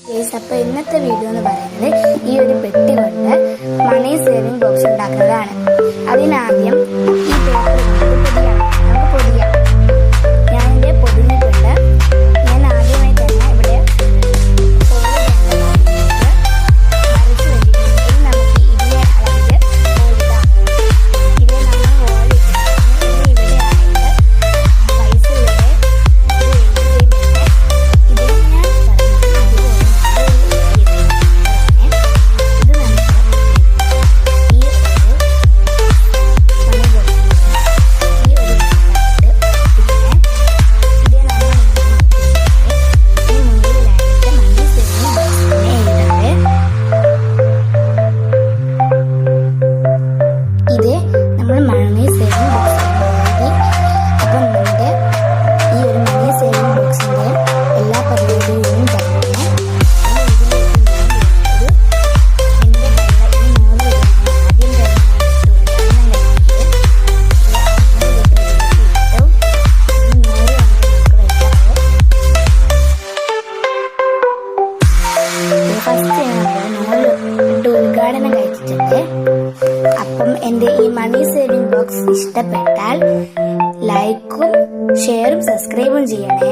അപ്പോൾ ഇന്നത്തെ വീഡിയോ എന്ന് പറയുന്നത് ഈ ഒരു പെട്ടി കൊണ്ട് മണി സേവിംഗ് ബോക്സ് ഉണ്ടാക്കുന്നതാണ്. അതിനാദ്യം ഈ പേപ്പർ കൊണ്ട് നമുക്ക് പൊതിയാം. ഞാനിവിടെ പൊതിഞ്ഞിട്ടുണ്ട്. ഞാൻ ആദ്യമായി തന്നെ ഇവിടെ വരച്ചു വെച്ചിട്ടുണ്ട്. നമുക്ക് ഇതിനെ അളവിൽ ഓടിടാം. ഇവിടെ നമ്മൾ ഓടിച്ചിട്ടുണ്ട്. ഇവിടെ ആയിട്ട് പൈസ ഉദ്ഘാടനം കഴിച്ചിട്ടുണ്ട്. അപ്പം എൻ്റെ ഈ മണി സേവിംഗ് ബോക്സ് ഇഷ്ടപ്പെട്ടാൽ ലൈക്കും ഷെയറും സബ്സ്ക്രൈബും ചെയ്യണേ.